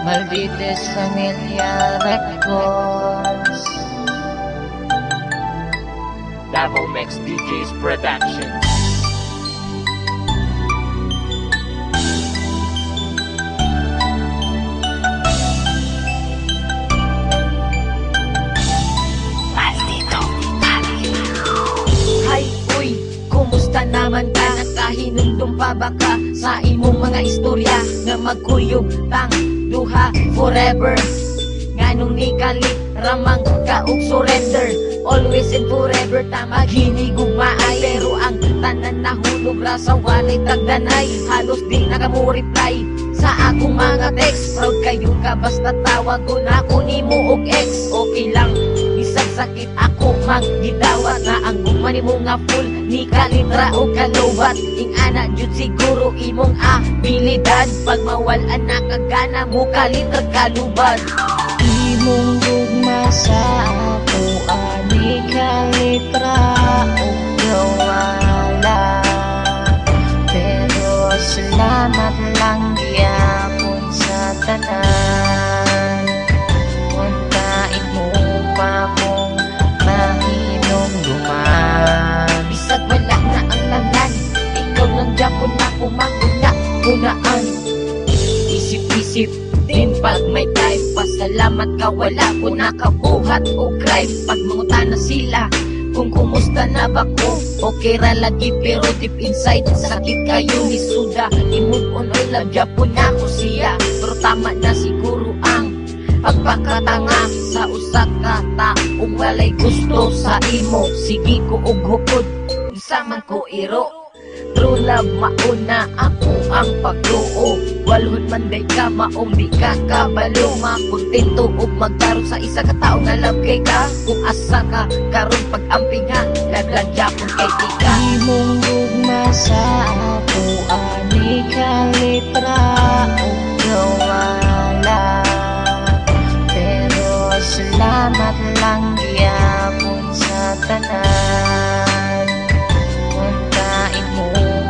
Maldites Familia Records. Davao Mix DJs Productions. Hay, uy, kumusta naman ka? Nakahinumdum pa ba ka sa imong mga istorya nga magkuyog tang duha forever? Nganong ni kalit ramang ka og surrender? Always and forever ta maghinigugmaay, pero ang tanan nahulog ra sa walay tagdanay. Halos di nakamureply sa akong mga text. Proud kayo ka basta tawag ko na ako nimo og ex. Okay lang bisag sakit ako magdidawat na ang gumani mo nga full ni kalitra o kalubat. Ing ana jud siguro imong abilidad pag mawalan na kagana mo kalitra kalubad. Imong gugma sa ako ani kalitra o gawala, pero salamat lang gyapon sa tanan. Untain mo pa kung mahinom duman. Bisag wala na ang tanan, ikaw lang gyapon ako mahuna-hunaan. Isip-isip din pag may time, pasalamat ka wala ko nakabuhat o crime. Pag mangutana sila kung kumusta na ba ko, okay ra lagi pero deep inside sakit kayo ni suda. I-move on or love Japon na ko siya, pero tama na siguro ang pagpakatanga sa usa ka taong walay gusto sa imo. Sige ko og hukod isa man ko iro. True love mauna ako ang pagtuo, walhod man day ka maong di ka kabalo. Makontento og magtaro sa isa ka tao nga love kay ka. Kung asa ka karon pag-amping ha, laglag Japon kay tika. Imong gugma sa ako ani kalitra o gawala, pero salamat lang gyapon sa tanan. Untain mo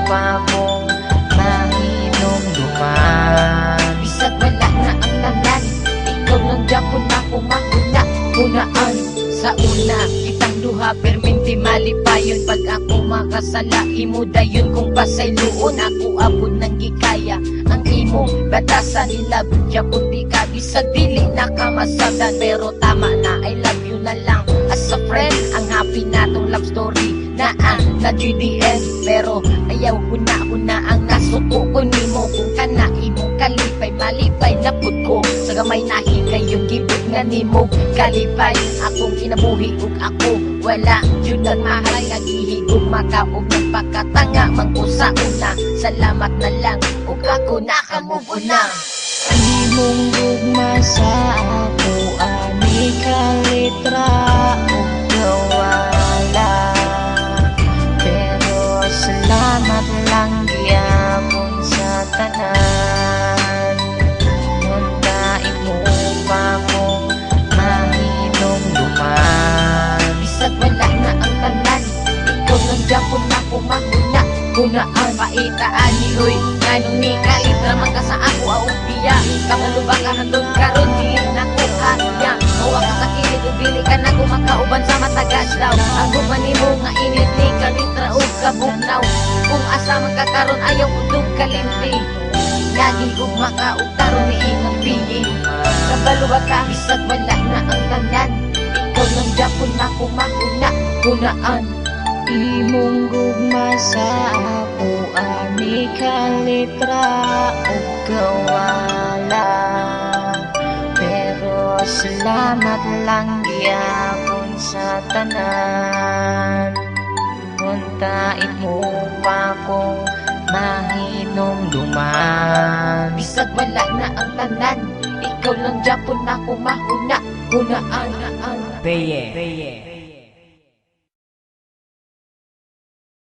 pa kung mahinom duman. Bisag wala na ang tanan, ikaw lang Japon ako mahuna-hunaan. Sa una kitang duha perminti malipayon, pag ako makasala imo dayon kung pasayloon. Ako abot ng gikaya ang imo batasan nila Japon di ka bisag dili nakamasabdan, pero tama na I love you na lang as a friend. Ang happy natong love story na na GDN, pero ayaw huna-huna ang nasuko ko nimo. Kung kana imong kalipay malipay napud ko sa gamay nahi kayong gibot nga nimo kalipay. Akong kinabuhi ug ako wala jud ang mahal, naghihigog maka ug nagpakatanga man ko sa una. Salamat na lang ug ako nakamove on na. Imong gugma sa ako ani kalitra o gawala, pero salamat lang gyapon sa tanan. Untain mo pa kung mahinom duman. Bisag wala na ang tanan, ikaw lang Japon ako mahuna-hunaan. Paitaan ni Hoy, nganong ni kalitra man ka sa ako aupiya. Kamalo ba ka handog karon di na ko kaya. Mawa ka sa kilid ug dili ka na kumakauban sa matagas daw. Ang gumani mo nga init ni kalitra ug kabugnaw. Kung asa man ka karon ayaw udog kalimti, lagi ug makaugtaron ni ilang piyi. Kabalo ba ka? Bisag wala na ang tanan, ikaw lang Japon ako mahuna-hunaan. Imong gugma sa ako ani kalitra o gawala, pero salamat lang gyapon sa tanan. Untain mo pa kung mahinom duman. Bisag wala na ang tanan, ikaw lang Japon ako mahuna-hunaan. Peye.